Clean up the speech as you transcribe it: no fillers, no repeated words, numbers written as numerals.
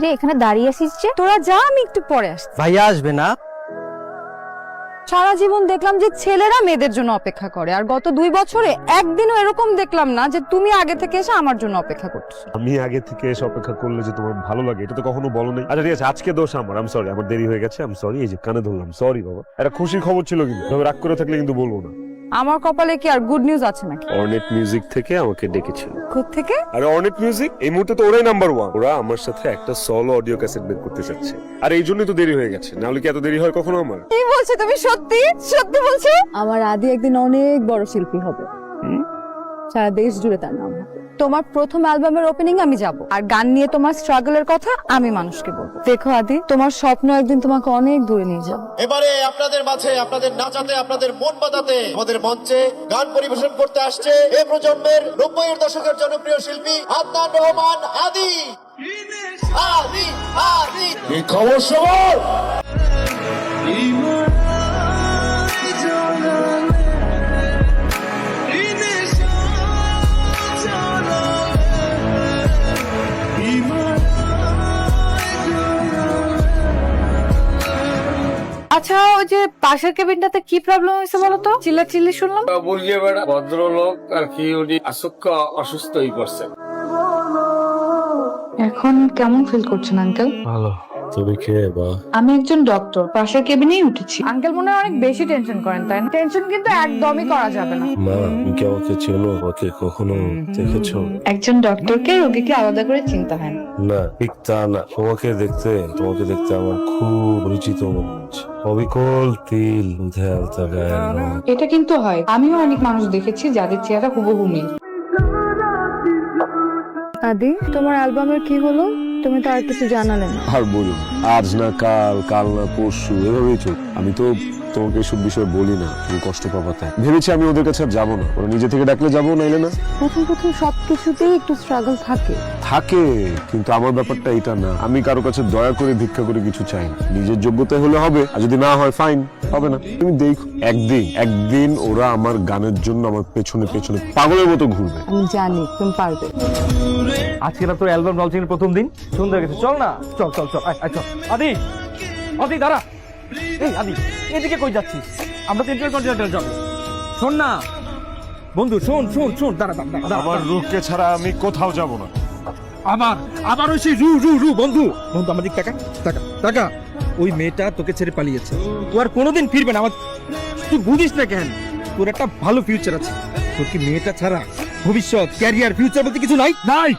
রে এখানে দাঁড়িয়ে আছিস যে? তোরা যা, আমি একটু পরে আসছি। ভাইয়া আসবে না? সারা জীবন দেখলাম যে ছেলেরা মেয়েদের জন্য অপেক্ষা করে, আর গত 2 বছরে একদিনও এরকম দেখলাম না যে তুমি আগে থেকে এসে আমার জন্য অপেক্ষা করছো। আমি আগে থেকে এসে অপেক্ষা করলে যে তোমার ভালো লাগে এটা তো কখনো বলো নাই। আচ্ছা ঠিক আছে, আজকে দোষ আমার, আই এম সরি, আমার দেরি হয়ে গেছে, আই এম সরি। এই যে কানে ধরলাম, সরি বাবা। একটা খুশির খবর ছিল, কিন্তু তবে রাগ করে থাকলে কিন্তু বলবো না। আমার কপালে কি আর গুড নিউজ আছে নাকি? অর্নেট মিউজিক থেকে আমাকে ডেকেছিল। কোত্থেকে? আরে অর্নেট মিউজিক এই মুহূর্তে তো ওরাই নাম্বার 1। ওরা আমার সাথে একটা সলো অডিও ক্যাসেট বের করতে চাচ্ছে, আর এই জন্যই তো দেরি হয়ে গেছে। নাহলে কি এত দেরি হয় কখনো আমার? কি বলছো তুমি? সত্যি সত্যি বলছো? আমার আদি একদিন অনেক বড় শিল্পী হবে, সারা দেশ জুড়ে তার নাম হবে। তোমার প্রথম অ্যালবামের ওপেনিং আমি যাব, আর গান নিয়ে তোমার স্ট্রাগলের কথা আমি মানুষকে বলবো। দেখো আদি, তোমার স্বপ্ন একদিন তোমাকে অনেক দূরে নিয়ে যাবে। এবারে আপনাদের মাঝে আপনাদের নাচাতে আপনাদের মন বাঁধাতে আমাদের মঞ্চে গান পরিবেশন করতে আসছে এই প্রজন্মের 90-এর দশকের জনপ্রিয় শিল্পী আদনান রহমান আদি। আদি আদি কি খবর সবার? আচ্ছা, ওই যে পাশের কেবিনটাতে কি প্রবলেম হয়েছে বলো তো? চিল্লাচিল্লি শুনলাম। বুঝিয়ে বেড়া ভদ্রলোক আর কি উনি অসুস্থ হয়ে পড়ছেন। এখন কেমন ফিল করছেন আঙ্কেল? ভালো। তুমি কে বা? আমি একজন ডক্টর, পাশের কেবিনেই উঠেছি। আঙ্কেল মনে হয় অনেক বেশি টেনশন করেন, তাই না? টেনশন কিন্তু একদমই করা যাবে না। মা, তুমি কি আমাকে চেনো? ওকে কখনো দেখেছো? একজন ডক্টরকে রোগীকে আলাদা করে চিন্তা হয় না। না, ঠিক তা না। তোমাকে দেখতে আমার খুব পরিচিত মনে হচ্ছে। অবিকল তিল, দুধে আলতা গায়ের রং। এটা কিন্তু হয়, আমিও অনেক মানুষ দেখেছি যাদের চেহারা হুবহু মিল। আদি, তোমার অ্যালবামের কি হলো? তুমি তো আর কিছু জানালে না। আর বলুন, আজ না কাল, কাল না পরশু, এভাবেই চল। আমি তো তোমাকে এসব বিষয়ে বলি না, তুমি কষ্ট পাবা তাই। ভেবেছি আমি ওদের কাছে আর যাবো না, ওরা নিজে থেকে ডাকলে যাবো, নাইলে না। প্রথম সবকিছুতেই একটু স্ট্রাগল থাকে। কিন্তু আমার ব্যাপারটা এটা না। আমি কারো কাছে দয়া করে ভিক্ষা করে কিছু চাই না। নিজের যোগ্যতায় হলে হবে, আর যদি না হয় ফাইন, হবে না। তুমি দেখো, একদিন ওরা আমার গানের জন্য আমার পেছনে পেছনে পাগলের মতো ঘুরবে। আমি জানি তুমি পারবে। আজকে না তোর অ্যালবাম লঞ্চিং এর প্রথম দিন, সুন্দর গেছে। চল না, চল চল চল, আয় চল। আদি, আদি দাঁড়া। এই আদি, এদিকে কই যাচ্ছিস? আমরা তো ইন্টারকন্টিনেন্টাল যাবো। শোন না বন্ধু, শোন শোন শোন, দাঁড়া দাঁড়া। আমার রূপকে ছাড়া আমি কোথাও যাব না। আবার ওই সেই রু রু রু বন্ধু বন্ধু, আমাদের টাকা টাকা টাকা। ওই মেয়েটা তোকে ছেড়ে পালিয়েছে, ও আর কোনোদিন ফিরবে না। আমার তুই বুঝিস না কেন? তোর একটা ভালো ফিউচার আছে। তোর কি মেয়েটা ছাড়া ভবিষ্যৎ, ক্যারিয়ার, ফিউচার বলতে কিছু নাই? নাই।